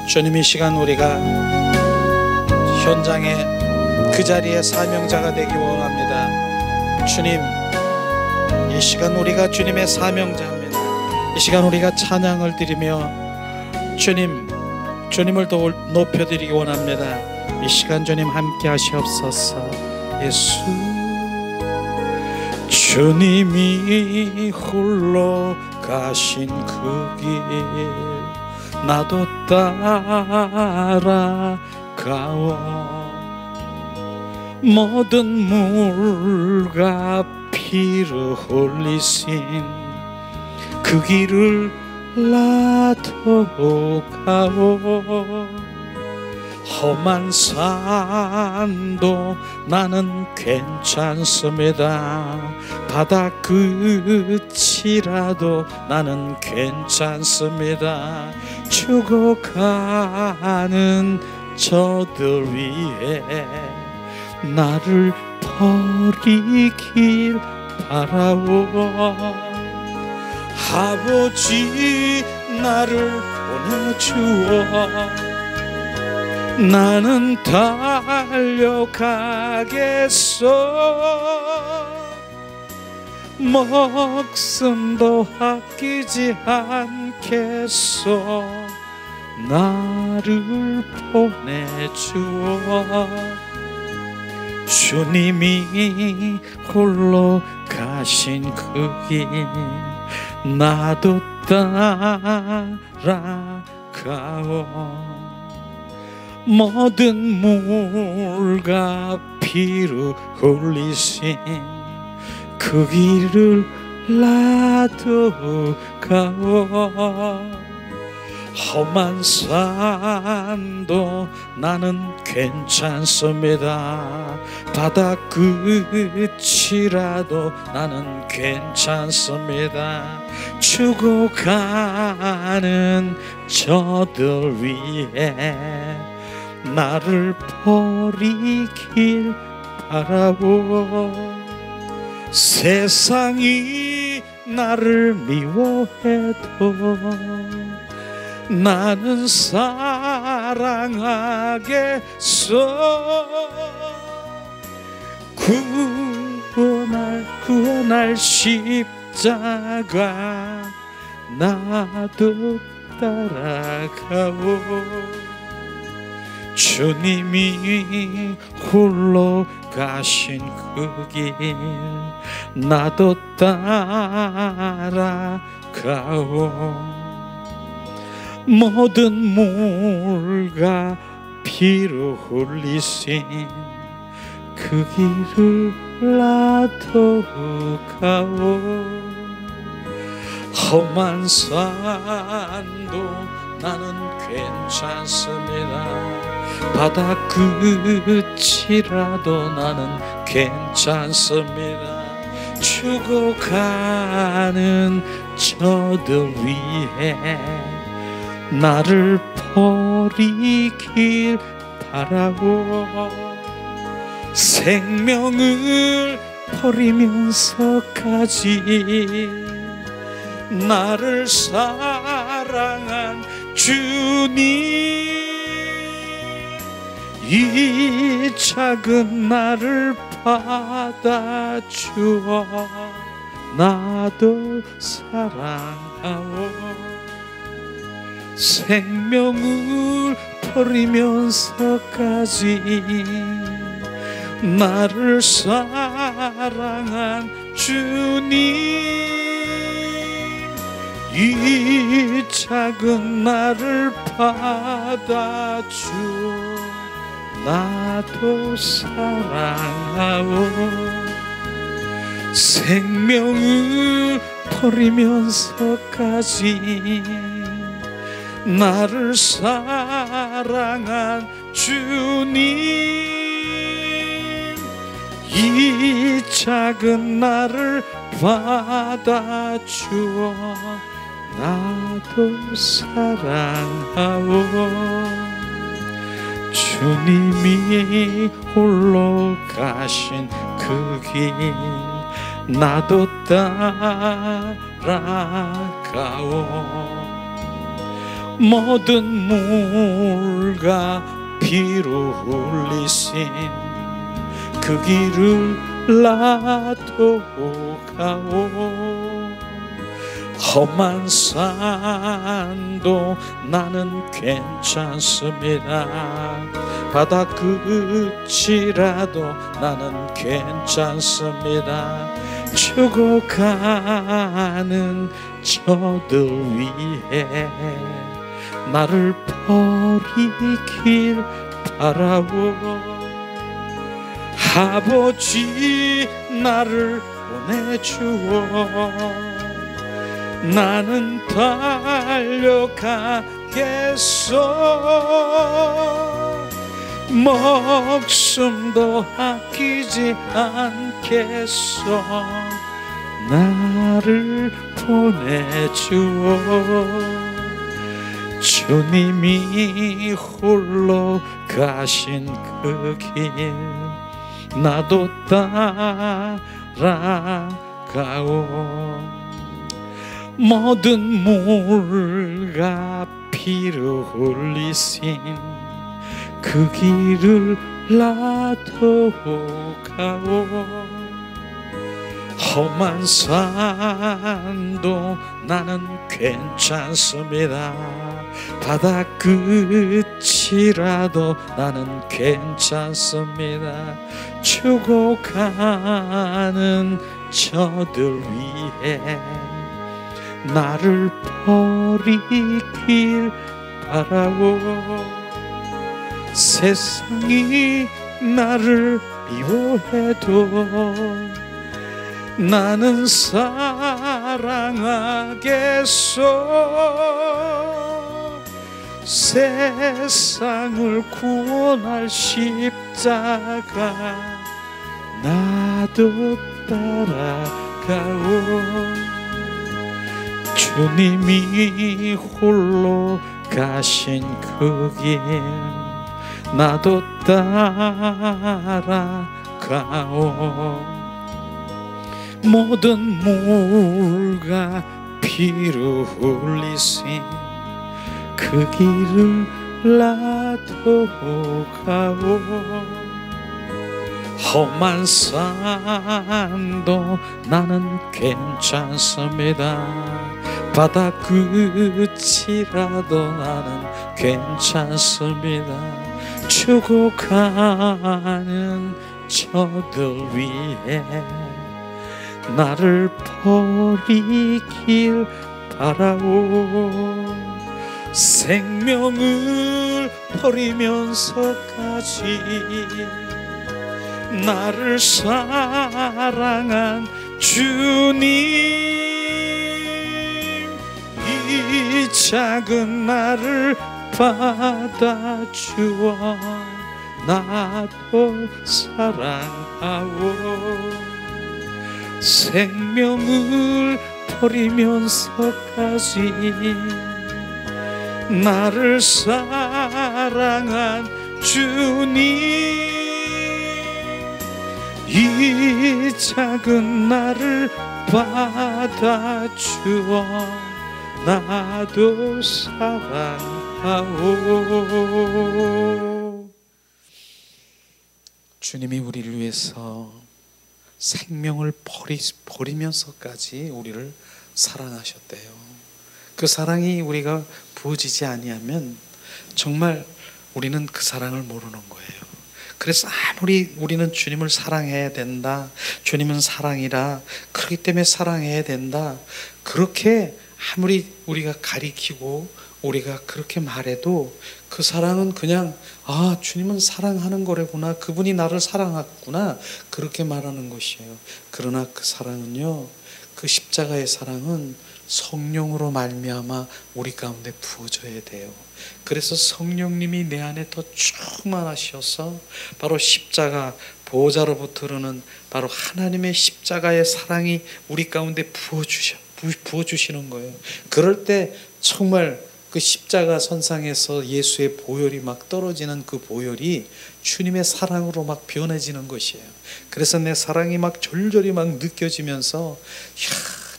주님, 이 시간 우리가 현장에 그 자리에 사명자가 되기 원합니다. 주님, 이 시간 우리가 주님의 사명자입니다. 이 시간 우리가 찬양을 드리며 주님을 더 높여드리기 원합니다. 이 시간 주님 함께 하시옵소서. 예수, 주님이 홀로 가신 그 길 나도 따라가오. 모든 물과 피로 흘리신 그 길을 나도 가오. 험한 산도 나는 괜찮습니다. 바다 끝이라도 나는 괜찮습니다. 죽어가는 저들 위해 나를 버리길 바라오. 아버지, 나를 보내주어 나는 달려가겠소. 목숨도 아끼지 않겠소. 나를 보내주어. 주님이 홀로 가신 그 길 나도 따라가오. 모든 물과 피로 흘리신 그 길을 나도 가오. 험한 산도 나는 괜찮습니다. 바다 끝이라도 나는 괜찮습니다. 죽어가는 저들 위해 나를 버리길 바라오. 세상이 나를 미워해도 나는 사랑하겠소. 구원할 십자가 나도 따라가오. 주님이 홀로 가신 그 길 나도 따라가오. 모든 물과 피로 흘리신 그 길을 나도 가오. 험한 산도 나는 괜찮습니다. 바다 끝이라도 나는 괜찮습니다. 죽어가는 저들 위해 나를 버리길 바라오. 생명을 버리면서까지 나를 사랑한 주님, 이 작은 나를 받아주어 나도 사랑하오. 생명을 버리면서까지 나를 사랑한 주님, 이 작은 나를 받아주어 나도 사랑하오. 생명을 버리면서까지 나를 사랑한 주님, 이 작은 나를 받아주어 나도 사랑하오. 주님이 홀로 가신 그 길 나도 따라가오. 모든 물과 피로 흘리신 그 길을 나도 가오. 험한 산도 나는 괜찮습니다. 바다 끝이라도 나는 괜찮습니다. 죽어가는 저들 위해 나를 버리길 바라오. 아버지 나를 보내주오. 나는 달려가겠소. 목숨도 아끼지 않겠소. 나를 보내주오. 주님이 홀로 가신 그 길 나도 따라가오. 모든 물과 피로 흘리신 그 길을 나도 가오. 험한 산도 나는 괜찮습니다. 바다 끝이라도 나는 괜찮습니다. 죽어가는 저들 위해 나를 버리길 바라오. 세상이 나를 미워해도 나는 사랑하겠소. 세상을 구원할 십자가 나도 따라가오. 주님이 홀로 가신 그 길 나도 따라가오. 모든 물과 피로 흘리신 그 길을 나도 가오. 험한 산도 나는 괜찮습니다. 바다 끝이라도 나는 괜찮습니다. 죽어가는 저들 위해 나를 버리길 바라오. 생명을 버리면서까지 나를 사랑한 주님, 이 작은 나를 받아주어 나도 사랑하오. 생명을 버리면서까지 나를 사랑한 주님, 이 작은 나를 받아주어 나도 사랑하오. 주님이 우리를 위해서 생명을 버리면서까지 우리를 사랑하셨대요. 그 사랑이 우리가 부어지지 아니하면 정말 우리는 그 사랑을 모르는 거예요. 그래서 아무리 우리는 주님을 사랑해야 된다, 주님은 사랑이라, 그렇기 때문에 사랑해야 된다, 그렇게 아무리 우리가 가리키고 우리가 그렇게 말해도 그 사랑은 그냥 주님은 사랑하는 거래구나, 그분이 나를 사랑했구나, 그렇게 말하는 것이에요. 그러나 그 사랑은요, 그 십자가의 사랑은 성령으로 말미암아 우리 가운데 부어져야 돼요. 그래서 성령님이 내 안에 더 충만하셔서 바로 십자가 보호자로부터 흐르는 바로 하나님의 십자가의 사랑이 우리 가운데 부어주시는 거예요. 그럴 때 정말 그 십자가 선상에서 예수의 보혈이 막 떨어지는 그 보혈이 주님의 사랑으로 막 변해지는 것이에요. 그래서 내 사랑이 막 절절히 막 느껴지면서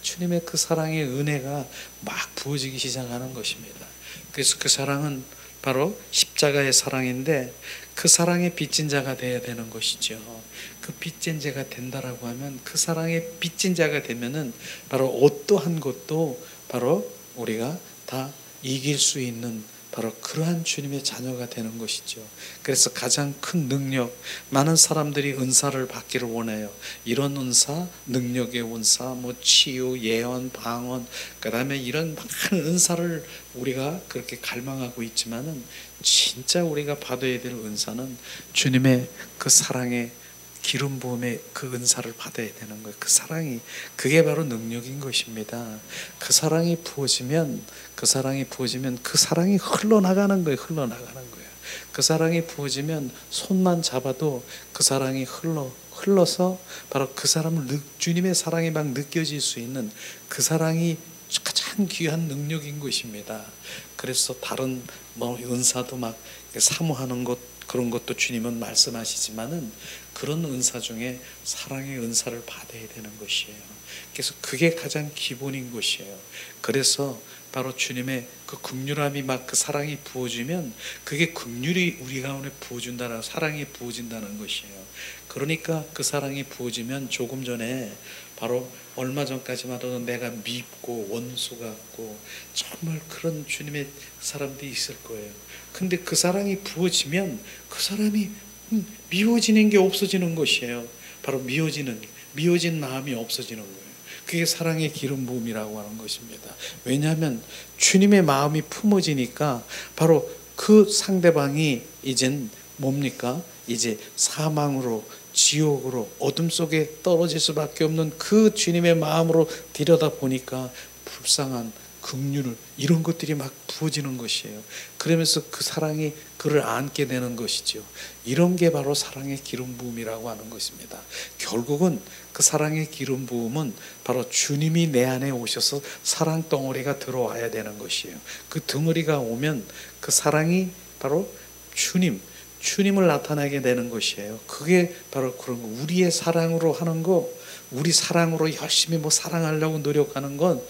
주님의 그 사랑의 은혜가 막 부어지기 시작하는 것입니다. 그래서 그 사랑은 바로 십자가의 사랑인데 그 사랑의 빚진 자가 되어야 되는 것이죠. 그 빚진 자가 된다라고 하면 그 사랑의 빚진 자가 되면은 바로 어떠한 것도 바로 우리가 다 이길 수 있는 바로 그러한 주님의 자녀가 되는 것이죠. 그래서 가장 큰 능력, 많은 사람들이 은사를 받기를 원해요. 이런 은사, 능력의 은사, 뭐 치유, 예언, 방언, 그 다음에 이런 많은 은사를 우리가 그렇게 갈망하고 있지만은 진짜 우리가 받아야 될 은사는 주님의 그 사랑의 기름 부음의 그 은사를 받아야 되는 거예요. 그 사랑이, 그게 바로 능력인 것입니다. 그 사랑이 부어지면 그 사랑이 흘러나가는 거예요. 흘러나가는 거예요. 그 사랑이 부어지면 손만 잡아도 그 사랑이 흘러서 바로 그 사람을 주님의 사랑이 막 느껴질 수 있는 그 사랑이 가장 귀한 능력인 것입니다. 그래서 다른 뭐 은사도 막 사모하는 것, 그런 것도 주님은 말씀하시지만은 그런 은사 중에 사랑의 은사를 받아야 되는 것이에요. 그래서 그게 가장 기본인 것이에요. 그래서 바로 주님의 그 긍휼함이 막 그 사랑이 부어지면 그게 긍휼이 우리 가운데 부어준다는, 사랑이 부어진다는 것이에요. 그러니까 그 사랑이 부어지면 조금 전에 바로 얼마 전까지만 해도 내가 밉고 원수 같고 정말 그런 주님의 사람들이 있을 거예요. 근데 그 사랑이 부어지면 그 사람이 미워지는 게 없어지는 것이에요. 바로 미워진 마음이 없어지는 거예요. 그게 사랑의 기름 부음이라고 하는 것입니다. 왜냐하면 주님의 마음이 품어지니까 바로 그 상대방이 이젠 뭡니까? 이제 사망으로, 지옥으로, 어둠 속에 떨어질 수밖에 없는 그 주님의 마음으로 들여다 보니까 불쌍한 긍휼을, 이런 것들이 막 부어지는 것이에요. 그러면서 그 사랑이 그를 안게 되는 것이죠. 이런 게 바로 사랑의 기름 부음이라고 하는 것입니다. 결국은 그 사랑의 기름 부음은 바로 주님이 내 안에 오셔서 사랑 덩어리가 들어와야 되는 것이에요. 그 덩어리가 오면 그 사랑이 바로 주님을 나타나게 되는 것이에요. 그게 바로 그런 거. 우리의 사랑으로 하는 거, 우리 사랑으로 열심히 뭐 사랑하려고 노력하는 건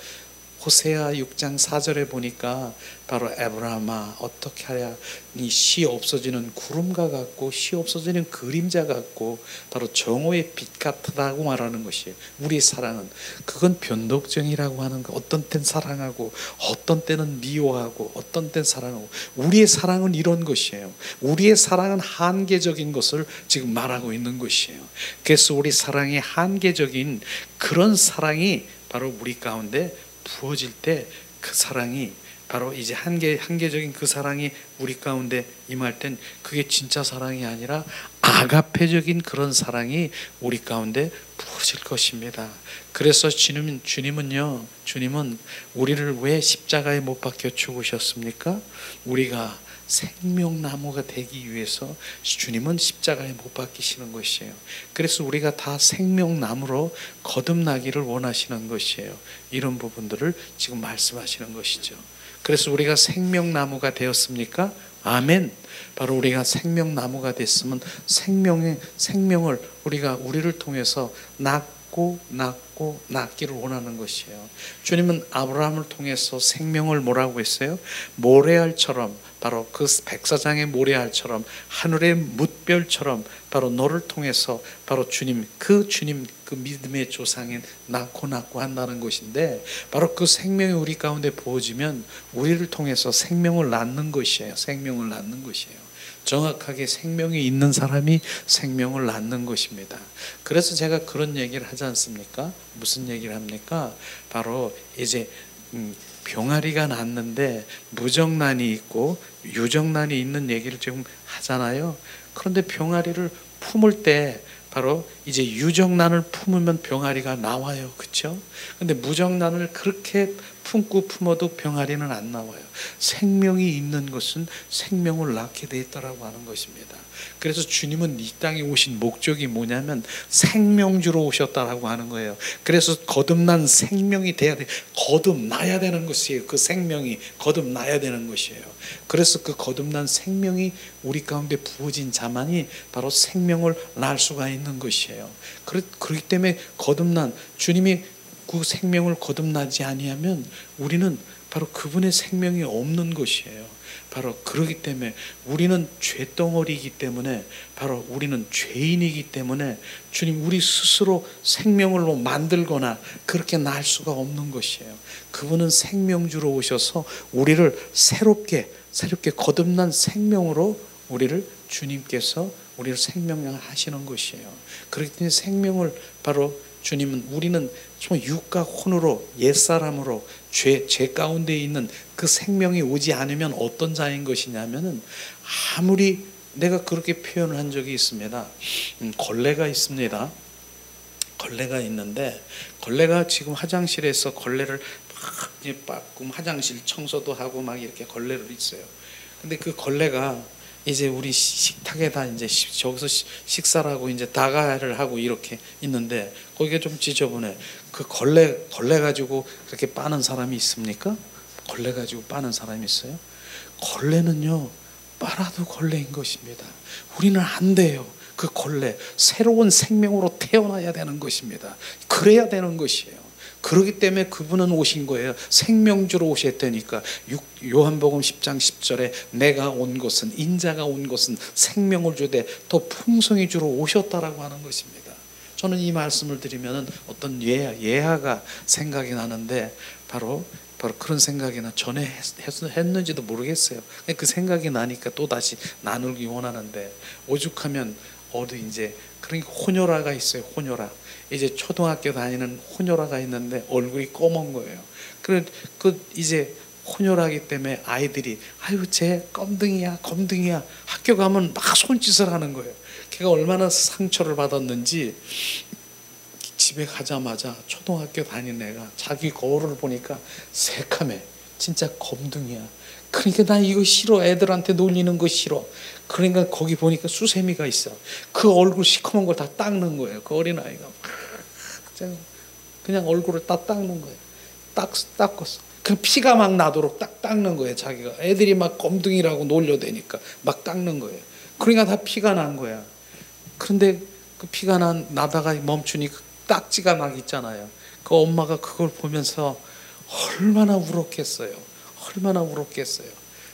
호세아 6장 4절에 보니까 바로 에브라임아 어떻게 하랴, 이 시 없어지는 구름과 같고 시 없어지는 그림자 같고 바로 정오의 빛 같다고 말하는 것이에요. 우리의 사랑은 그건 변덕정이라고 하는 거. 어떤 때는 사랑하고 어떤 때는 미워하고 어떤 때는 사랑하고. 우리의 사랑은 이런 것이에요. 우리의 사랑은 한계적인 것을 지금 말하고 있는 것이에요. 그래서 우리 사랑이 한계적인 그런 사랑이 바로 우리 가운데 부어질 때 그 사랑이 바로 이제 한계적인 그 사랑이 우리 가운데 임할 땐 그게 진짜 사랑이 아니라 아가페적인 그런 사랑이 우리 가운데 부어질 것입니다. 그래서 주님은 우리를 왜 십자가에 못 박혀 죽으셨습니까? 우리가 생명나무가 되기 위해서 주님은 십자가에 못 박히시는 것이에요. 그래서 우리가 다 생명나무로 거듭나기를 원하시는 것이에요. 이런 부분들을 지금 말씀하시는 것이죠. 그래서 우리가 생명나무가 되었습니까? 아멘. 바로 우리가 생명나무가 됐으면 생명을 우리를 통해서 낳기를 원하는 것이에요. 주님은 아브라함을 통해서 생명을 뭐라고 했어요? 모래알처럼, 바로 그 백사장의 모래알처럼, 하늘의 뭇별처럼 바로 너를 통해서 바로 주님 그 믿음의 조상인 낳고 한다는 것인데, 바로 그 생명이 우리 가운데 부어지면 우리를 통해서 생명을 낳는 것이에요. 생명을 낳는 것이에요. 정확하게 생명이 있는 사람이 생명을 낳는 것입니다. 그래서 제가 그런 얘기를 하지 않습니까? 무슨 얘기를 합니까? 바로 이제 병아리가 낳는데 무정란이 있고 유정란이 있는 얘기를 지금 하잖아요. 그런데 병아리를 품을 때 바로 이제 유정란을 품으면 병아리가 나와요. 그렇죠? 근데 무정란을 그렇게 품어도 병아리는 안 나와요. 생명이 있는 것은 생명을 낳게 돼 있다라고 하는 것입니다. 그래서 주님은 이 땅에 오신 목적이 뭐냐면 생명주로 오셨다라고 하는 거예요. 그래서 거듭난 생명이 돼야 돼. 거듭나야 되는 것이에요. 그 생명이 거듭나야 되는 것이에요. 그래서 그 거듭난 생명이 우리 가운데 부어진 자만이 바로 생명을 낳을 수가 있는 것이에요. 그렇기 때문에 거듭난 주님이 그 생명을 거듭나지 아니하면 우리는 바로 그분의 생명이 없는 것이에요. 바로 그러기 때문에 우리는 죄덩어리이기 때문에, 바로 우리는 죄인이기 때문에 주님, 우리 스스로 생명을 만들거나 그렇게 날 수가 없는 것이에요. 그분은 생명주로 오셔서 우리를 새롭게 거듭난 생명으로 우리를 주님께서 우리를 생명하시는 것이에요. 그렇기 때문에 생명을 바로 주님은, 우리는 좀 육과 혼으로, 옛사람으로 죄 가운데 있는 그 생명이 오지 않으면 어떤 자인 것이냐면은, 아무리, 내가 그렇게 표현을 한 적이 있습니다. 걸레가 있습니다. 걸레가 있는데, 걸레가 지금 화장실에서 걸레를 막 이제 닦고 화장실 청소도 하고 막 이렇게 걸레를 있어요. 근데 그 걸레가 이제 우리 식탁에다 이제 저기서 식사를 하고 이제 다가를 하고 이렇게 있는데, 거기가 좀 지저분해. 그 걸레 가지고 그렇게 빠는 사람이 있습니까? 걸레 가지고 빠는 사람이 있어요? 걸레는요, 빨아도 걸레인 것입니다. 우리는 안 돼요. 그 걸레, 새로운 생명으로 태어나야 되는 것입니다. 그래야 되는 것이에요. 그렇기 때문에 그분은 오신 거예요. 생명주로 오셨다니까. 요한복음 10장 10절에 내가 온 것은, 인자가 온 것은 생명을 주되 더 풍성히 주로 오셨다라고 하는 것입니다. 저는 이 말씀을 드리면 어떤 예화가 생각이 나는데, 바로 그런 생각이 전에 했는지도 모르겠어요. 그 생각이 나니까 또 다시 나누기 원하는데, 오죽하면 어디 이제, 그러니까 혼혈아가 있어요. 혼혈아. 이제 초등학교 다니는 혼혈아가 있는데 얼굴이 검은 거예요. 그 이제 혼혈하기 때문에 아이들이, 아유 쟤 검둥이야 학교 가면 막 손짓을 하는 거예요. 걔가 얼마나 상처를 받았는지, 집에 가자마자 초등학교 다니는 애가 자기 거울을 보니까 새카매, 진짜 검둥이야. 그러니까 나 이거 싫어, 애들한테 놀리는 거 싫어. 그러니까 거기 보니까 수세미가 있어. 그 얼굴 시커먼 걸 다 닦는 거예요. 그 어린아이가 그냥 얼굴을 다 닦는 거예요. 닦았어. 그 피가 막 나도록 딱 닦는 거예요. 자기가 애들이 막 검둥이라고 놀려대니까 막 닦는 거예요. 그러니까 다 피가 난 거야. 그런데 그 피가 나다가 멈추니까 딱지가 막 있잖아요. 그 엄마가 그걸 보면서 얼마나 울었겠어요.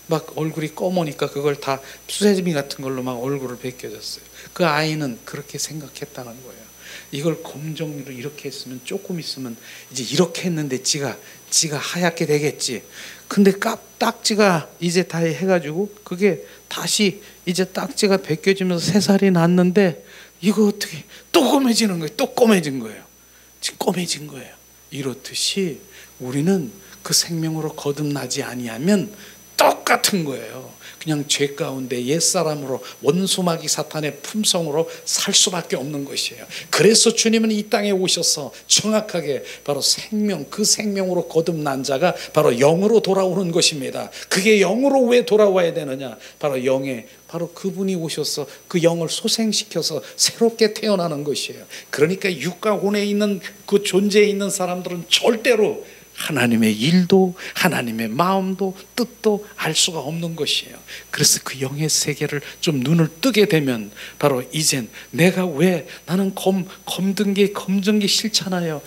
막 얼굴이 검으니까 그걸 다 수세미 같은 걸로 막 얼굴을 벗겨졌어요. 그 아이는 그렇게 생각했다는 거예요. 이걸 검정으로 이렇게 했으면, 조금 있으면 이제 이렇게 했는데 지가 하얗게 되겠지. 근데 딱지가 이제 다 해가지고 그게 다시 이제 딱지가 벗겨지면서 새살이 났는데, 이거 어떻게 또 검해지는 거예요. 또 검해진 거예요. 지금 검해진 거예요. 이렇듯이 우리는 그 생명으로 거듭나지 아니하면 똑같은 거예요. 그냥 죄 가운데 옛사람으로, 원수마귀 사탄의 품성으로 살 수밖에 없는 것이에요. 그래서 주님은 이 땅에 오셔서 정확하게 바로 그 생명으로 거듭난 자가 바로 영으로 돌아오는 것입니다. 그게 영으로 왜 돌아와야 되느냐? 바로 그분이 오셔서 그 영을 소생시켜서 새롭게 태어나는 것이에요. 그러니까 육과 혼에 있는 그 존재에 있는 사람들은 절대로 하나님의 일도, 하나님의 마음도, 뜻도 알 수가 없는 것이에요. 그래서 그 영의 세계를 좀 눈을 뜨게 되면, 바로 이젠 내가 왜, 나는 검증기 싫잖아요.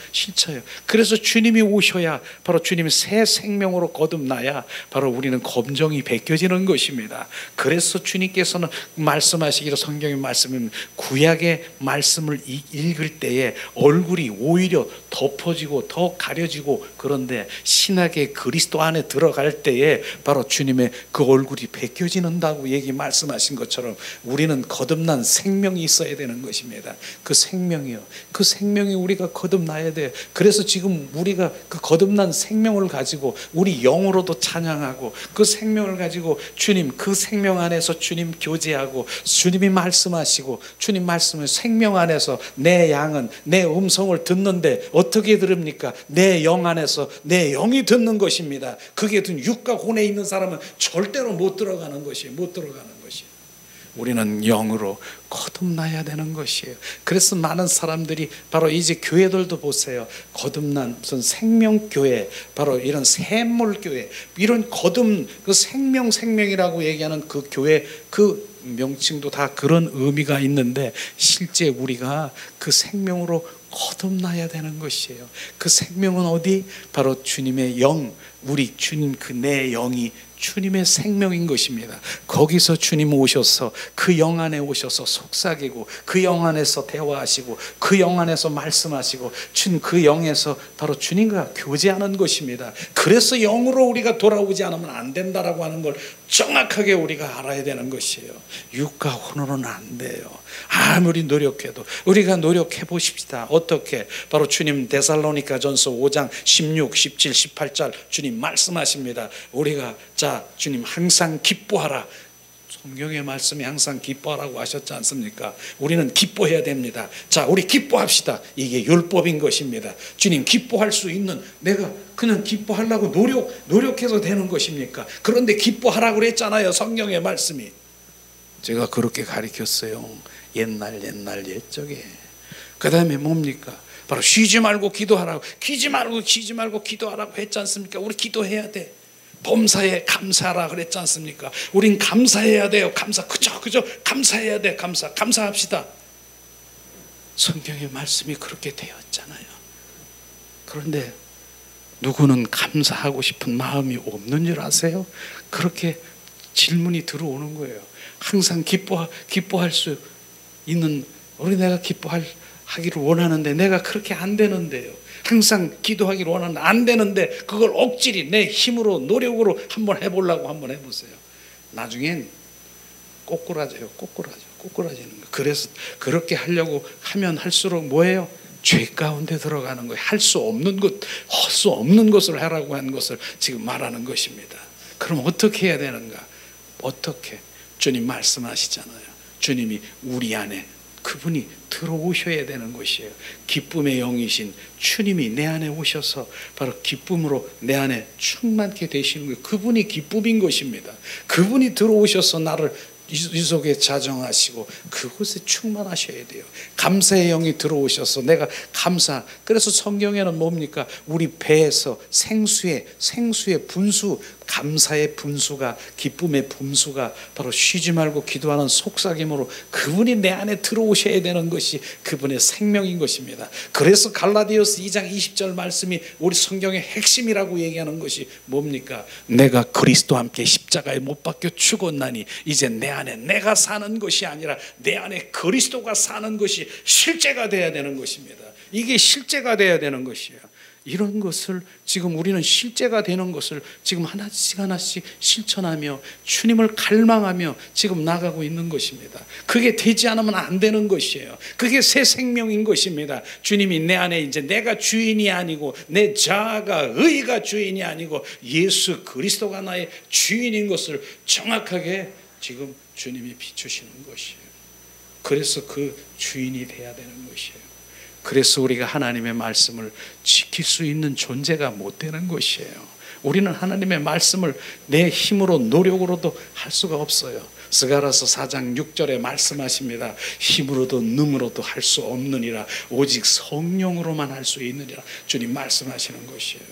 그래서 주님이 오셔야, 바로 주님이 새 생명으로 거듭나야 바로 우리는 검정이 벗겨지는 것입니다. 그래서 주님께서는 말씀하시기로, 성경의 말씀은 구약의 말씀을 읽을 때에 얼굴이 오히려 덮어지고 더 가려지고, 그런데 신약의 그리스도 안에 들어갈 때에 바로 주님의 그 얼굴이 벗겨지는다고 말씀하신 것처럼 우리는 거듭난 생명이 있어야 되는 것입니다. 그 생명이 우리가 거듭나야 돼요. 그래서 지금 우리가 그 거듭난 생명을 가지고 우리 영으로도 찬양하고, 그 생명을 가지고 주님, 그 생명 안에서 주님 교제하고, 주님이 말씀하시고, 주님 말씀을 생명 안에서 내 양은 내 음성을 듣는데 어떻게 들읍니까? 내 영 안에서 내 영이 듣는 것입니다. 그게 육과 혼에 있는 사람은 절대로 못 들어가는 것이에요. 우리는 영으로 거듭나야 되는 것이에요. 그래서 많은 사람들이 바로 이제 교회들도 보세요. 거듭난 무슨 생명교회, 바로 이런 샘물교회, 이런 그 생명이라고 얘기하는 그 교회, 그 명칭도 다 그런 의미가 있는데 실제 우리가 그 생명으로 거듭나야 되는 것이에요. 그 생명은 어디? 바로 주님의 영, 우리 주님 그 내 영이 주님의 생명인 것입니다. 거기서 주님 오셔서 그 영 안에 오셔서 속삭이고 그 영 안에서 대화하시고 그 영 안에서 말씀하시고 그 영에서 바로 주님과 교제하는 것입니다. 그래서 영으로 우리가 돌아오지 않으면 안 된다라고 하는 걸 정확하게 우리가 알아야 되는 것이에요. 육과 혼으로는 안 돼요. 아무리 노력해도. 우리가 노력해 보십시다. 어떻게? 바로 주님 데살로니가전서 5장 16, 17, 18절 주님 말씀하십니다. 우리가 자 주님 항상 기뻐하라. 성경의 말씀이 항상 기뻐하라고 하셨지 않습니까? 우리는 기뻐해야 됩니다. 자, 우리 기뻐합시다. 이게 율법인 것입니다. 주님 기뻐할 수 있는, 내가 그냥 기뻐하려고 노력해서 되는 것입니까? 그런데 기뻐하라고 그랬잖아요. 성경의 말씀이. 제가 그렇게 가르쳤어요. 옛날 옛적에. 그 다음에 뭡니까? 바로 쉬지 말고 기도하라고, 쉬지 말고 기도하라고 했지 않습니까? 우리 기도해야 돼. 범사에 감사하라 그랬지 않습니까? 우린 감사해야 돼요. 그저 감사해야 돼. 감사합시다. 성경의 말씀이 그렇게 되었잖아요. 그런데 누구는 감사하고 싶은 마음이 없는 줄 아세요? 그렇게 질문이 들어오는 거예요. 항상 기뻐할 수 있는, 내가 기뻐하기를 원하는데 내가 그렇게 안 되는데요. 항상 기도하기를 원하는데 안 되는데 그걸 억지리 내 힘으로 노력으로 한번 해보려고 한번 해보세요. 나중엔 꼬꾸라져요. 꼬꾸라지는 거. 그래서 그렇게 하려고 하면 할수록 뭐예요? 죄 가운데 들어가는 거예요. 할 수 없는 것을 하라고 하는 것을 지금 말하는 것입니다. 그럼 어떻게 해야 되는가? 어떻게? 주님 말씀하시잖아요. 주님이 우리 안에, 그분이 들어오셔야 되는 것이에요. 기쁨의 영이신 주님이 내 안에 오셔서 바로 기쁨으로 내 안에 충만케 되시는 거예요. 그분이 기쁨인 것입니다. 그분이 들어오셔서 나를 이 속에 자정하시고 그곳에 충만하셔야 돼요. 감사의 영이 들어오셔서 내가 그래서 성경에는 뭡니까? 우리 배에서 생수의 분수, 감사의 분수가, 기쁨의 분수가 바로 쉬지 말고 기도하는 속삭임으로 그분이 내 안에 들어오셔야 되는 것이 그분의 생명인 것입니다. 그래서 갈라디아서 2장 20절 말씀이 우리 성경의 핵심이라고 얘기하는 것이 뭡니까? 내가 그리스도와 함께 십자가에 못 박혀 죽었나니 이제 내 안에 내가 사는 것이 아니라 내 안에 그리스도가 사는 것이 실제가 돼야 되는 것입니다. 이게 실제가 돼야 되는 것이에요. 이런 것을 지금 우리는 실제가 되는 것을 지금 하나씩 실천하며 주님을 갈망하며 지금 나가고 있는 것입니다. 그게 되지 않으면 안 되는 것이에요. 그게 새 생명인 것입니다. 주님이 내 안에 이제 내가 주인이 아니고 내 자아가 의가 주인이 아니고 예수 그리스도가 나의 주인인 것을 정확하게 지금 주님이 비추시는 것이에요. 그래서 그 주인이 돼야 되는 것이에요. 그래서 우리가 하나님의 말씀을 지킬 수 있는 존재가 못 되는 것이에요. 우리는 하나님의 말씀을 내 힘으로 노력으로도 할 수가 없어요. 스가랴서 4장 6절에 말씀하십니다. 힘으로도 능으로도 할 수 없느니라 오직 성령으로만 할 수 있느니라 주님 말씀하시는 것이에요.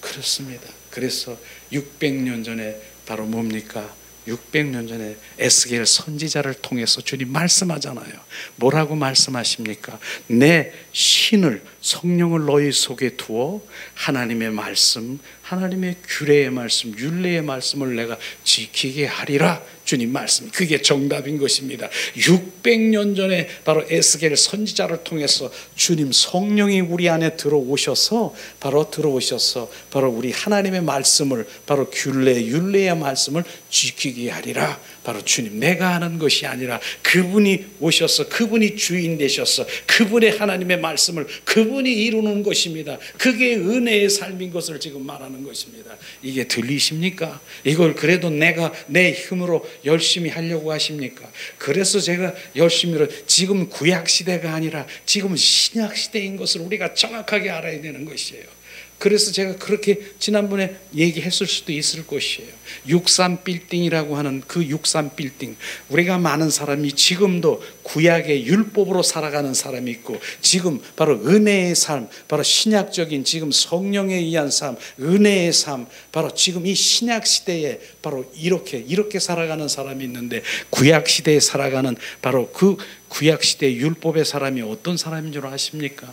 그렇습니다. 그래서 600년 전에 바로 뭡니까? 600년 전에 에스겔 선지자를 통해서 주님 말씀하잖아요. 뭐라고 말씀하십니까? 내 신을, 성령을 너희 속에 두어 하나님의 말씀, 하나님의 규례의 말씀, 율례의 말씀을 내가 지키게 하리라. 주님 말씀, 그게 정답인 것입니다. 600년 전에 바로 에스겔 선지자를 통해서 주님 성령이 우리 안에 들어오셔서 바로 우리 하나님의 말씀을, 바로 율례의 말씀을 지키게 하리라. 바로 주님, 내가 하는 것이 아니라 그분이 오셔서 그분이 주인 되셔서 그분의 하나님의 말씀을 그분이 이루는 것입니다. 그게 은혜의 삶인 것을 지금 말하는 것입니다. 이게 들리십니까? 이걸 그래도 내가 내 힘으로 열심히 하려고 하십니까? 그래서 제가 열심히로, 지금 구약 시대가 아니라 지금 신약 시대인 것을 우리가 정확하게 알아야 되는 것이에요. 그래서 제가 그렇게 지난번에 얘기했을 수도 있을 것이에요. 63빌딩이라고 하는 그 63빌딩, 우리가 많은 사람이 지금도 구약의 율법으로 살아가는 사람이 있고, 지금 바로 은혜의 삶, 바로 신약적인 지금 성령에 의한 삶, 은혜의 삶, 바로 지금 이 신약 시대에 바로 이렇게 살아가는 사람이 있는데, 구약 시대에 살아가는 바로 그 구약 시대 율법의 사람이 어떤 사람인 줄 아십니까?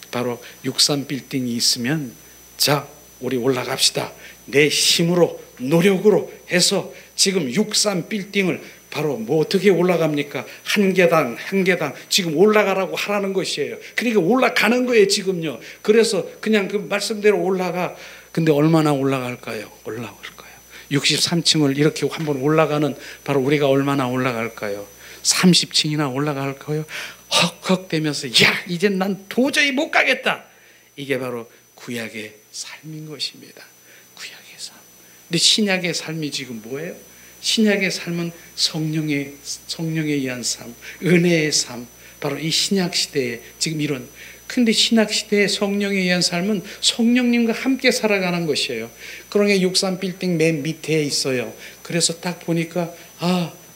바로 63빌딩이 있으면, 자, 우리 올라갑시다. 내 힘으로 노력으로 해서 지금 63빌딩을 바로 뭐 어떻게 올라갑니까? 한 계단 한 계단 지금 올라가라고 하라는 것이에요. 그러니까 올라가는 거예요 지금요. 그래서 그냥 그 말씀대로 올라가. 근데 얼마나 올라갈까요? 63층을 이렇게 한번 올라가는 바로 우리가 얼마나 올라갈까요? 30층이나 올라갈까요? 헉헉대면서 야, 이제 난 도저히 못 가겠다. 이게 바로 구약의 삶인 것입니다. 구약의 삶. 근데 신약의 삶이 지금 뭐예요? 신약의 삶은 성령에 의한 삶, 은혜의 삶, 바로 이 신약 시대에 지금 이런. 근데 신약 시대의 성령에 의한 삶은 성령님과 함께 살아가는 것이에요. 그러니까 63빌딩 맨 밑에 있어요. 그래서 딱 보니까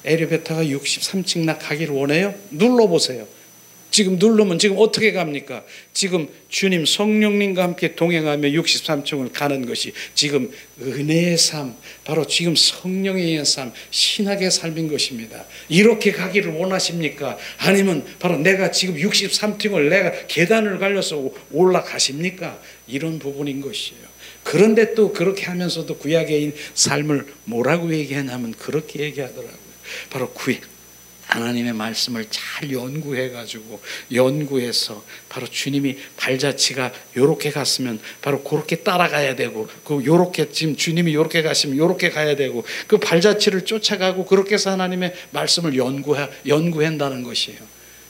엘리베이터가 63층 나 가기를 원해요? 눌러보세요. 지금 누르면 지금 어떻게 갑니까? 지금 주님 성령님과 함께 동행하며 63층을 가는 것이 지금 은혜의 삶, 바로 지금 성령에 의한 삶, 신학의 삶인 것입니다. 이렇게 가기를 원하십니까? 아니면 바로 내가 지금 63층을 내가 계단을 갈려서 올라가십니까? 이런 부분인 것이에요. 그런데 또 그렇게 하면서도 구약의 삶을 뭐라고 얘기하냐면 그렇게 얘기하더라고요. 바로 하나님의 말씀을 잘 연구해서 바로 주님이 발자취가 요렇게 갔으면 바로 그렇게 따라가야 되고, 요렇게 지금 주님이 요렇게 가시면 요렇게 가야 되고, 그 발자취를 쫓아가고 그렇게 해서 하나님의 말씀을 연구한다는 것이에요.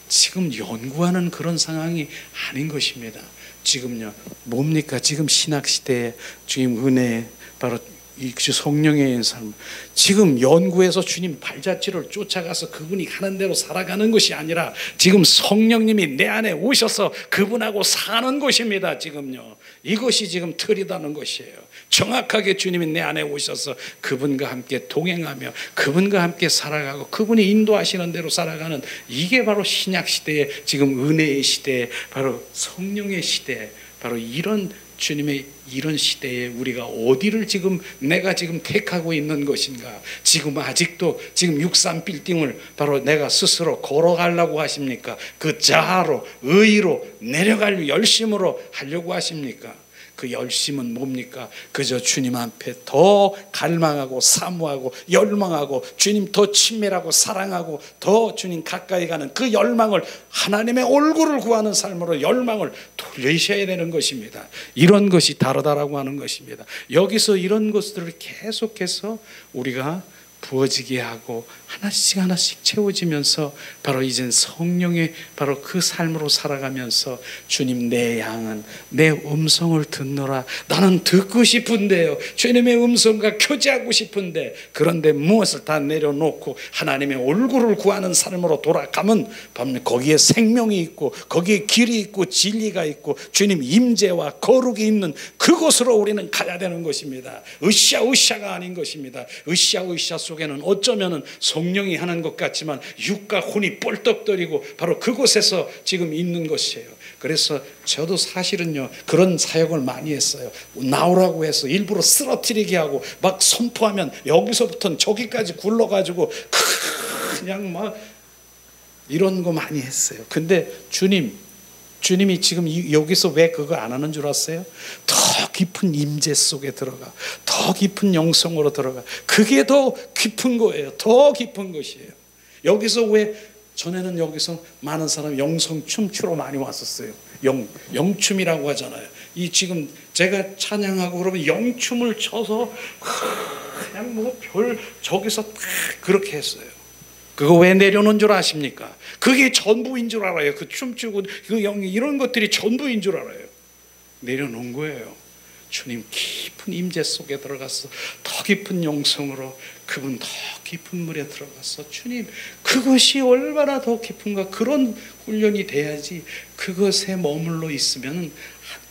지금 연구하는 그런 상황이 아닌 것입니다. 지금요 뭡니까? 지금 신학 시대에 주님 은혜, 바로 이 성령의 삶, 지금 연구해서 주님 발자취를 쫓아가서 그분이 가는 대로 살아가는 것이 아니라 지금 성령님이 내 안에 오셔서 그분하고 사는 것입니다. 지금요 이것이 지금 틀이다는 것이에요. 정확하게 주님이 내 안에 오셔서 그분과 함께 동행하며 그분과 함께 살아가고 그분이 인도하시는 대로 살아가는, 이게 바로 신약 시대에 지금 은혜의 시대에 바로 성령의 시대에 바로 이런 주님의 이런 시대에 우리가 어디를 지금 내가 지금 택하고 있는 것인가? 지금 아직도 지금 63빌딩을 바로 내가 스스로 걸어가려고 하십니까? 그 자아로 의로 내려갈 열심으로 하려고 하십니까? 그 열심은 뭡니까? 그저 주님 앞에 더 갈망하고 사모하고 열망하고 주님 더 친밀하고 사랑하고 더 주님 가까이 가는 그 열망을, 하나님의 얼굴을 구하는 삶으로 열망을 돌리셔야 되는 것입니다. 이런 것이 다르다라고 하는 것입니다. 여기서 이런 것들을 계속해서 우리가 부어지게 하고 하나씩 채워지면서 바로 이젠 성령의 바로 그 삶으로 살아가면서 주님 내 양은 내 음성을 듣노라. 나는 듣고 싶은데요, 주님의 음성과 교제하고 싶은데, 그런데 무엇을 다 내려놓고 하나님의 얼굴을 구하는 삶으로 돌아가면 거기에 생명이 있고 거기에 길이 있고 진리가 있고 주님 임재와 거룩이 있는 그곳으로 우리는 가야 되는 것입니다. 으쌰가 아닌 것입니다. 으쌰 속에는 어쩌면은 성령이 하는 것 같지만 육과 혼이 뻘떡거리고 바로 그곳에서 지금 있는 것이에요. 그래서 저도 사실은요 그런 사역을 많이 했어요. 나오라고 해서 일부러 쓰러뜨리게 하고 막 선포하면 여기서부터는 저기까지 굴러가지고 그냥 막 이런 거 많이 했어요. 근데 주님이 지금 여기서 왜 그거 안 하는 줄 아세요? 더 깊은 임재 속에 들어가, 더 깊은 영성으로 들어가. 그게 더 깊은 거예요. 더 깊은 것이에요. 여기서 왜 전에는 여기서 많은 사람이 영성 춤추러 많이 왔었어요. 영춤이라고 하잖아요. 이 지금 제가 찬양하고 그러면 영춤을 춰서 그냥 뭐 저기서 딱 그렇게 했어요. 그거 왜 내려놓은 줄 아십니까? 그게 전부인 줄 알아요. 그 춤추고 그 이런 것들이 전부인 줄 알아요. 내려놓은 거예요. 주님 깊은 임재 속에 들어가서 더 깊은 영성으로 그분 더 깊은 물에 들어가서 주님 그것이 얼마나 더 깊은가, 그런 훈련이 돼야지 그것에 머물러 있으면 안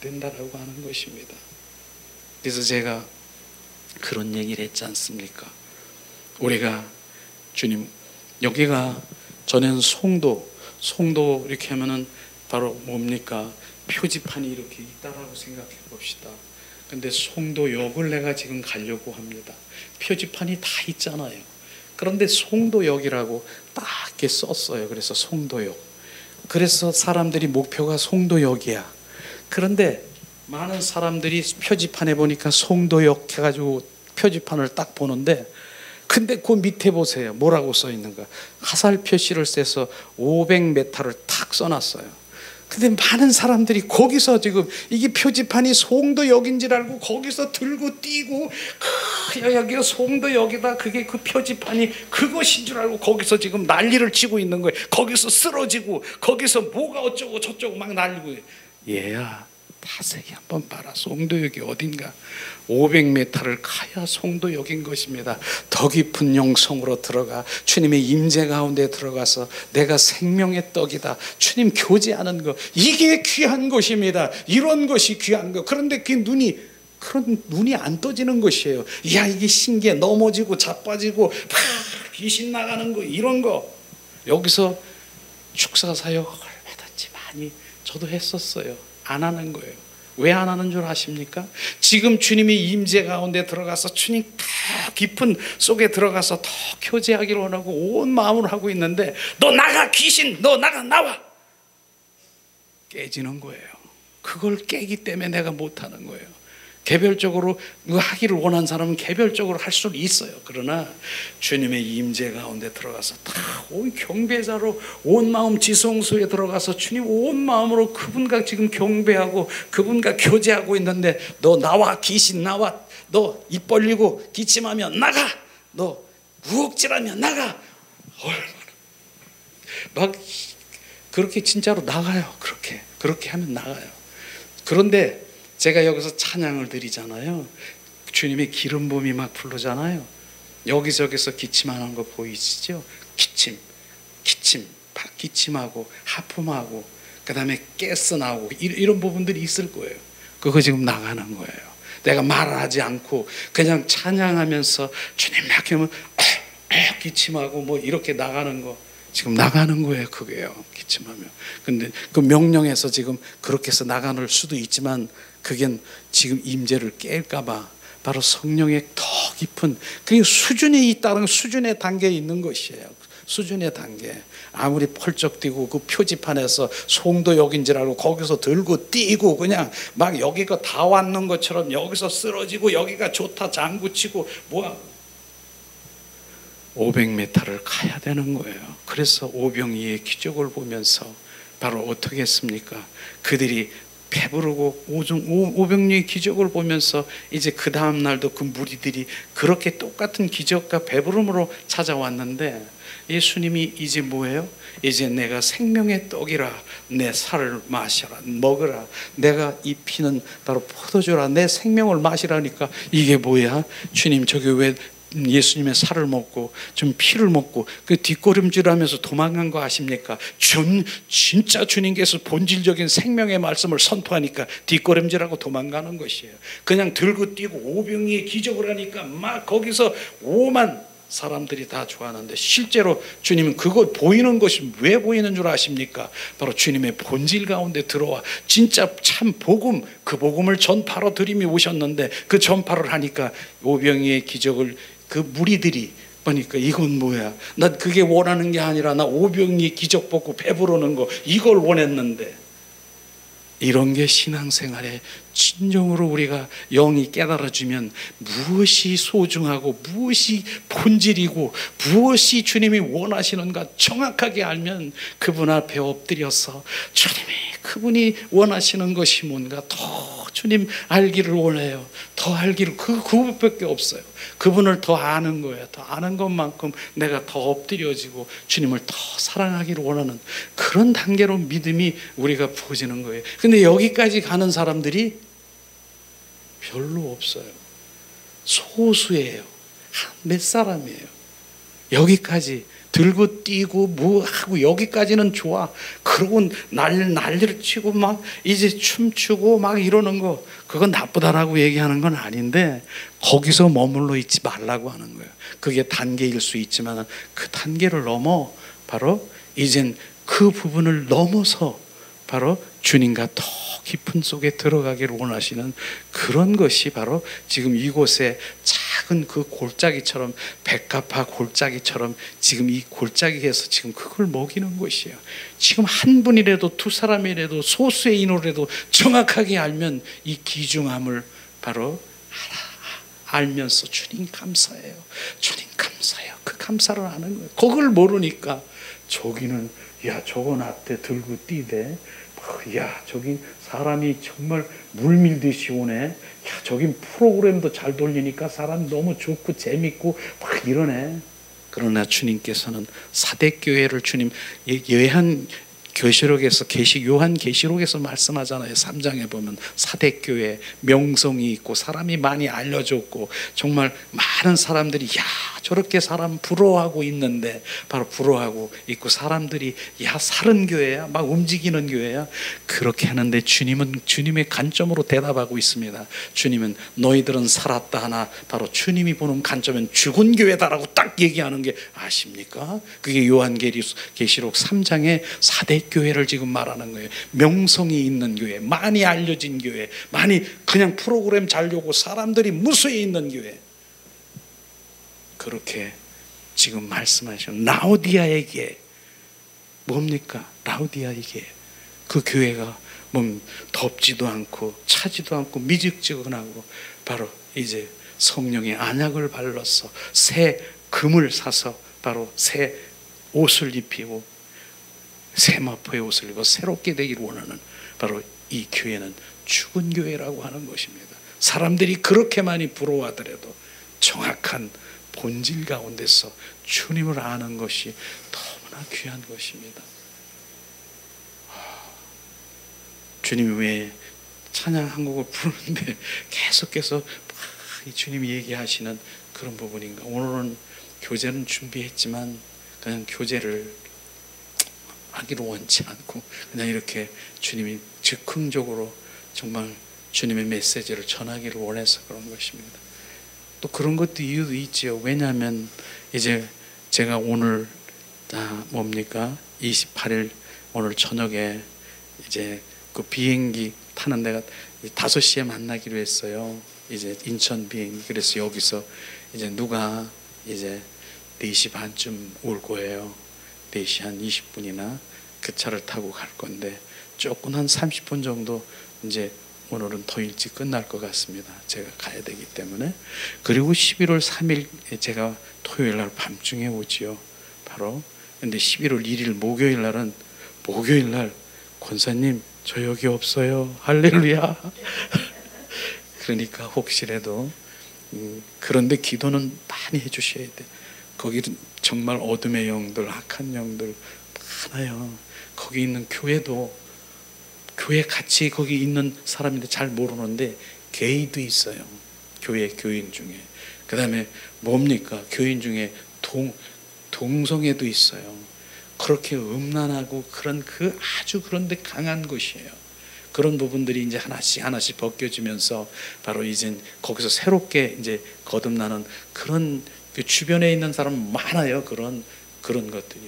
된다라고 하는 것입니다. 그래서 제가 그런 얘기를 했지 않습니까? 우리가 주님 여기가 전에는 송도 이렇게 하면은 바로 뭡니까? 표지판이 이렇게 있다라고 생각해 봅시다. 근데 송도역을 내가 지금 가려고 합니다. 표지판이 다 있잖아요. 그런데 송도역이라고 딱 이렇게 썼어요. 그래서 송도역. 그래서 사람들이 목표가 송도역이야. 그런데 많은 사람들이 표지판에 보니까 송도역 해가지고 표지판을 딱 보는데, 근데 그 밑에 보세요. 뭐라고 써 있는가? 화살 표시를 떼서 500m를 탁 써놨어요. 근데 많은 사람들이 거기서 지금 이게 표지판이 송도역인 줄 알고 거기서 들고 뛰고, 여기가 송도역이다, 그게 그 표지판이 그것인 줄 알고 거기서 지금 난리를 치고 있는 거예요. 거기서 쓰러지고 거기서 뭐가 어쩌고 저쩌고 막 난리고. 얘야, 자세히 한번 봐라. 송도역이 어딘가. 500m를 가야 송도역인 것입니다. 더 깊은 영성으로 들어가 주님의 임재 가운데 들어가서 내가 생명의 떡이다, 주님 교제하는 것, 이게 귀한 것입니다. 이런 것이 귀한 것. 그런데 그 눈이 안 떠지는 것이에요. 야, 이게 신기해. 넘어지고 자빠지고 귀신 나가는 거, 이런 거. 여기서 축사 사역 얼마든지 많이 저도 했었어요. 안 하는 거예요. 왜 안 하는 줄 아십니까? 지금 주님이 임재 가운데 들어가서 주님 더 깊은 속에 들어가서 더 교제하기를 원하고 온 마음으로 하고 있는데, 너 나가, 귀신, 너 나와, 깨지는 거예요. 그걸 깨기 때문에 내가 못하는 거예요. 개별적으로 하기를 원하는 사람은 개별적으로 할 수는 있어요. 그러나 주님의 임재 가운데 들어가서 다 온 경배자로 온 마음 지성소에 들어가서 주님 온 마음으로 그분과 지금 경배하고 그분과 교제하고 있는데, 너 나와, 귀신 나와, 너 입 벌리고 기침하면 나가, 너 무억질하면 나가. 얼마나 막 그렇게 진짜로 나가요. 그렇게 하면 나가요. 그런데 제가 여기서 찬양을 드리잖아요. 주님의 기름 부음이 막 부르잖아요. 여기저기서 기침하는 거 보이시죠? 기침하고 하품하고 그 다음에 가스 나오고 이런 부분들이 있을 거예요. 그거 지금 나가는 거예요. 내가 말하지 않고 그냥 찬양하면서 주님 막 하면 기침하고 뭐 이렇게 나가는 거 지금 나가는 거예요. 그게요. 기침하면. 근데 그 명령에서 지금 그렇게 해서 나가는 수도 있지만, 그게 지금 임재를 깰까봐 바로 성령의 더 깊은 그 수준이 있다는, 수준의 단계에 있는 것이에요. 수준의 단계. 아무리 펄쩍 뛰고 그 표지판에서 송도역인 줄 알고 거기서 들고 뛰고 그냥 막 여기가 다 왔는 것처럼 여기서 쓰러지고 여기가 좋다 장구치고 뭐야, 500m를 가야 되는 거예요. 그래서 오병이의 기적을 보면서 바로 어떻게 했습니까? 그들이 배부르고 오병이의 기적을 보면서 이제 그 다음 날도 그 무리들이 그렇게 똑같은 기적과 배부름으로 찾아왔는데, 예수님이 이제 뭐예요? 이제 내가 생명의 떡이라, 내 살을 마셔라, 먹으라, 내가 이 피는 바로 포도주라, 내 생명을 마시라니까, 이게 뭐야? 주님 저기 왜 예수님의 살을 먹고 좀 피를 먹고 그 뒷걸음질하면서 도망간 거 아십니까? 진짜 주님께서 본질적인 생명의 말씀을 선포하니까 뒷걸음질하고 도망가는 것이에요. 그냥 들고 뛰고 오병이의 기적을 하니까 막 거기서 5만 사람들이 다 좋아하는데, 실제로 주님은 그걸 보이는 것이 왜 보이는 줄 아십니까? 바로 주님의 본질 가운데 들어와 진짜 참 복음, 그 복음을 전파로 들이미 오셨는데, 그 전파를 하니까 오병이의 기적을 그 무리들이 보니까 이건 뭐야? 난 그게 원하는 게 아니라 나 오병이의 기적 보고 배부르는 거, 이걸 원했는데. 이런 게 신앙생활에 진정으로 우리가 영이 깨달아주면 무엇이 소중하고 무엇이 본질이고 무엇이 주님이 원하시는가 정확하게 알면 그분 앞에 엎드려서 주님이 그분이 원하시는 것이 뭔가 더 주님 알기를 원해요. 더 알기를, 그것밖에 없어요. 그분을 더 아는 거예요. 더 아는 것만큼 내가 더 엎드려지고 주님을 더 사랑하기를 원하는 그런 단계로 믿음이 우리가 부어지는 거예요. 근데 여기까지 가는 사람들이 별로 없어요. 소수예요. 몇 사람이에요. 여기까지 들고 뛰고 뭐 하고 여기까지는 좋아. 그러고 난리를 치고 막 이제 춤추고 막 이러는 거, 그건 나쁘다라고 얘기하는 건 아닌데 거기서 머물러 있지 말라고 하는 거예요. 그게 단계일 수 있지만 그 단계를 넘어 바로 이젠 그 부분을 넘어서 바로 주님과 더 깊은 속에 들어가기를 원하시는 그런 것이 바로 지금 이곳에 작은 그 골짜기처럼, 백합화 골짜기처럼 지금 이 골짜기에서 지금 그걸 먹이는 것이에요. 지금 한 분이라도 두 사람이라도 소수의 인원이라도 정확하게 알면 이 귀중함을 바로 알면서 주님 감사해요. 주님 감사해요. 그 감사를 아는 거예요. 그걸 모르니까 저기는 야 저거 나한테 들고 뛰대. 야 저기 사람이 정말 물밀듯이 오네. 야 저긴 프로그램도 잘 돌리니까 사람 너무 좋고 재밌고 막 이러네. 그러나 주님께서는 사대교회를 주님 예한 계시록에서 요한 계시록에서 말씀하잖아요. 3장에 보면 사대교회 명성이 있고 사람이 많이 알려졌고 정말 많은 사람들이 야 저렇게 사람 부러워하고 있는데 바로 부러워하고 있고 사람들이 야 사는 교회야 막 움직이는 교회야 그렇게 하는데 주님은 주님의 관점으로 대답하고 있습니다. 주님은 너희들은 살았다 하나 바로 주님이 보는 관점은 죽은 교회다라고 딱 얘기하는 게 아십니까? 그게 요한 계시록 3장의 사대교회를 지금 말하는 거예요. 명성이 있는 교회, 많이 알려진 교회, 많이 그냥 프로그램 잘 오고 사람들이 무수히 있는 교회. 그렇게 지금 말씀하시는 라오디아에게 뭡니까? 라오디아에게 그 교회가 뭐 덥지도 않고 차지도 않고 미직지근하고 바로 이제 성령의 안약을 발라서 새 금을 사서 바로 새 옷을 입히고 새 마포의 옷을 입어 새롭게 되기를 원하는 바로 이 교회는 죽은 교회라고 하는 것입니다. 사람들이 그렇게 많이 부러워하더라도 정확한 본질 가운데서 주님을 아는 것이 너무나 귀한 것입니다. 주님이 왜 찬양 한 곡을 부르는데 계속해서 이 주님이 얘기하시는 그런 부분인가. 오늘은 교제는 준비했지만 그냥 교제를 하기로 원치 않고 그냥 이렇게 주님이 즉흥적으로 정말 주님의 메시지를 전하기를 원해서 그런 것입니다. 또 그런 것도 이유도 있지요. 왜냐하면 이제 제가 오늘 뭡니까 28일 오늘 저녁에 이제 그 비행기 타는 데가 5시에 만나기로 했어요. 이제 인천 비행기. 그래서 여기서 이제 누가 이제 4시 반쯤 올 거예요. 4시 한 20분이나 그 차를 타고 갈 건데 조금 한 30분 정도 이제 오늘은 더 일찍 끝날 것 같습니다. 제가 가야 되기 때문에. 그리고 11월 3일 제가 토요일 날 밤중에 오지요. 바로. 근데 11월 1일 목요일 날은 목요일 날 권사님 저 여기 없어요. 할렐루야. 그러니까 혹시라도 그런데 기도는 많이 해주셔야 돼. 거기는 정말 어둠의 영들, 악한 영들 많아요. 거기 있는 교회도 교회 같이 거기 있는 사람인데 잘 모르는데 게이도 있어요. 교회 교인 중에. 그 다음에 뭡니까? 교인 중에 동성애도 있어요. 그렇게 음란하고 그런 그 아주 그런데 강한 것이에요. 그런 부분들이 이제 하나씩 벗겨지면서 바로 이제 거기서 새롭게 이제 거듭나는 그런 그 주변에 있는 사람 많아요. 그런 것들이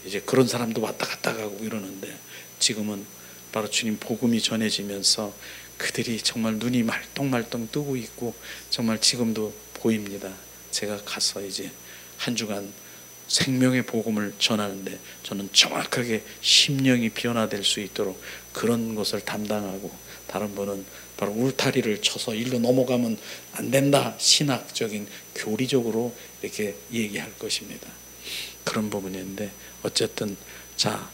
이제 그런 사람도 왔다 갔다 가고 이러는데 지금은 바로 주님 복음이 전해지면서 그들이 정말 눈이 말똥말똥 뜨고 있고 정말 지금도 보입니다. 제가 가서 이제 한 주간 생명의 복음을 전하는데 저는 정확하게 심령이 변화될 수 있도록 그런 것을 담당하고 다른 분은 바로 울타리를 쳐서 일로 넘어가면 안 된다. 신학적인 교리적으로 이렇게 얘기할 것입니다. 그런 부분인데 어쨌든 자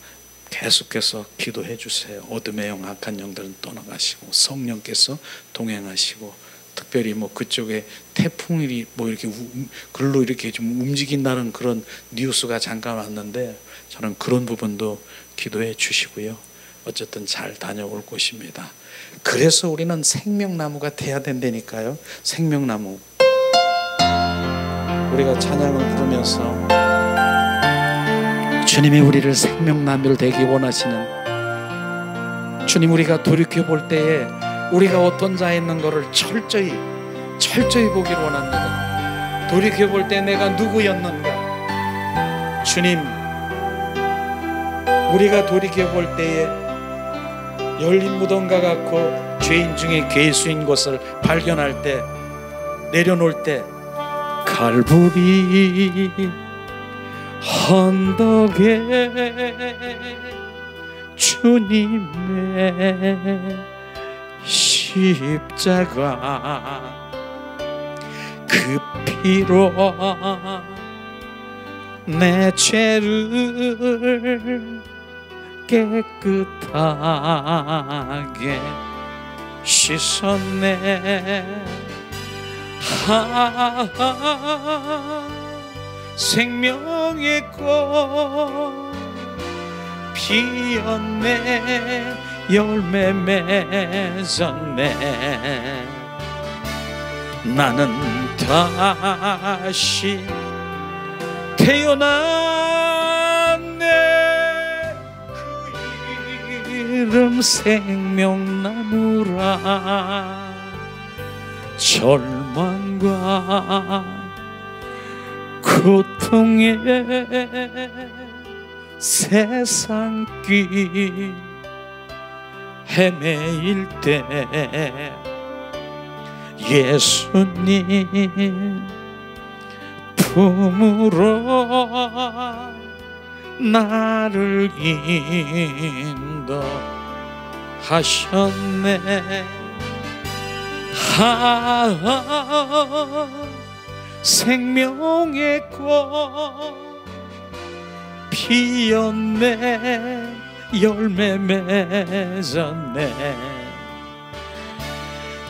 계속해서 기도해 주세요. 어둠의 영, 악한 영들은 떠나가시고 성령께서 동행하시고 특별히 뭐 그쪽에 태풍이 뭐 이렇게 글로 이렇게 좀 움직인다는 그런 뉴스가 잠깐 왔는데 저는 그런 부분도 기도해 주시고요. 어쨌든 잘 다녀올 곳입니다. 그래서 우리는 생명나무가 돼야 된다니까요. 생명나무. 우리가 찬양을 부르면서 주님이 우리를 생명나무를 되기 원하시는, 주님 우리가 돌이켜볼 때에 우리가 어떤 자에 있는 것을 철저히 보기를 원합니다. 돌이켜볼 때 내가 누구였는가. 주님, 우리가 돌이켜볼 때에 열린 무덤과 같고 죄인 중에 괴수인 것을 발견할 때, 내려놓을 때, 갈보리 언덕에 주님의 십자가 그 피로 내 죄를 깨끗하게 씻었네. 생명의 꽃 피었네. 열매 맺었네. 나는 다시 태어났네. 그 이름 생명나무라. 절망과 고통에 세상길 헤매일 때 예수님 품으로 나를 인도하셨네. 생명의 꽃 피었네. 열매 맺었네.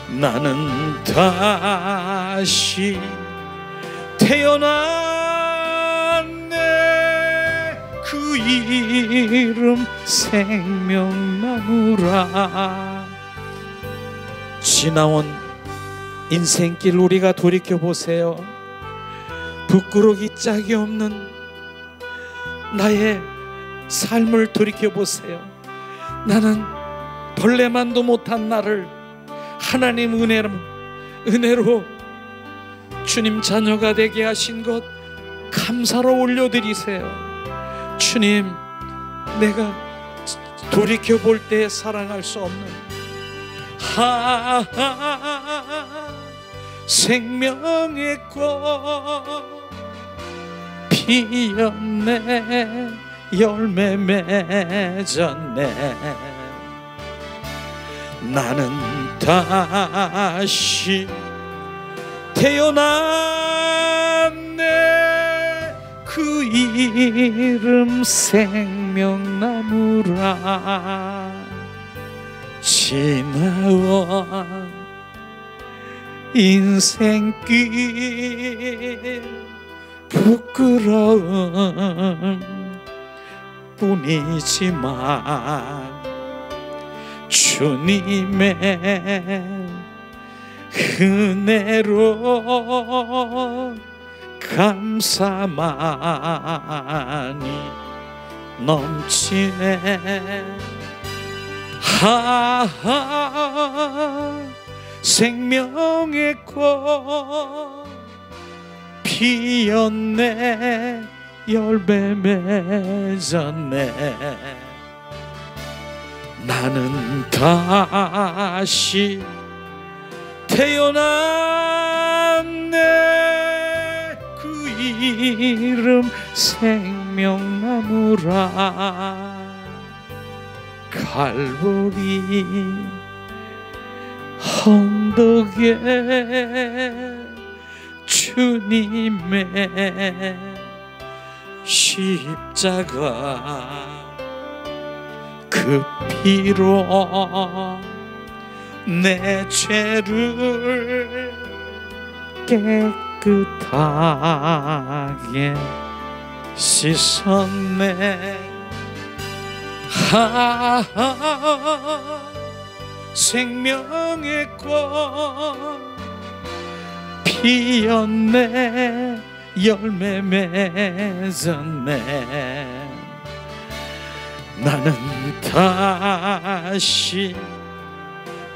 나는 다시 태어났네. 그 이름 생명나무라. 지나온 인생길 우리가 돌이켜보세요. 부끄러기 짝이 없는 나의 삶을 돌이켜보세요. 나는 벌레만도 못한 나를 하나님 은혜로 주님 자녀가 되게 하신 것 감사로 올려드리세요. 주님, 내가 돌이켜볼 때 사랑할 수 없는 생명의 꽃 피었네. 열매 맺었네. 나는 다시 태어났네. 그 이름 생명나무라. 지나온 인생길 부끄러움 뿐이지만 주님의 은혜로 감사만이 넘치네. 생명의 꽃 피었네. 열매 맺었네. 나는 다시 태어났네. 그 이름 생명나무라. 갈보리 언덕에 주님의 십자가 그 피로 내 죄를 깨끗하게 씻었네. 생명의 꽃 피었네, 열매 맺었네. 나는 다시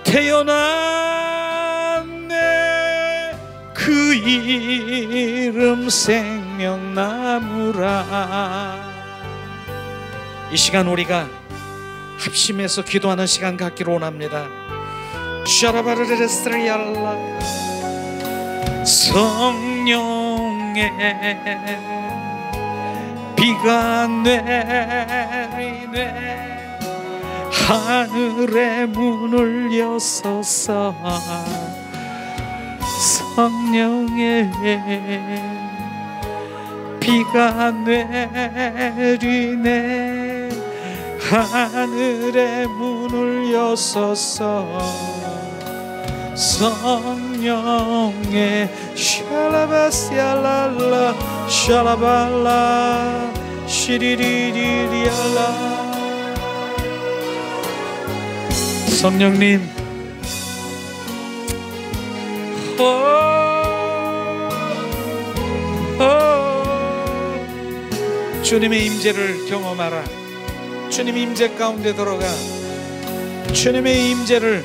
태어났네. 그 이름 생명나무라. 이 시간 우리가 합심해서 기도하는 시간 갖기를 원합니다. 샤라바르레스트리알라. 성령의 비가 내리네. 하늘의 문을 여소서. 성령의 비가 내리네. 하늘의 문을 여소서. 성령의 샬라바시알랄라 샬라발라 시리리리리알라. 성령님, 주님의 임재를 경험하라. 주님의 임재 가운데 들어가 주님의 임재를,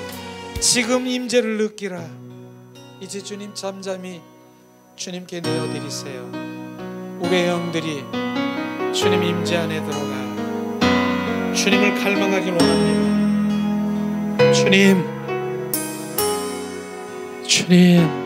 지금 임재를 느끼라. 이제 주님 잠잠히 주님께 내어드리세요. 우리의 영들이 주님 임재 안에 들어가 주님을 갈망하길 원합니다. 주님, 주님.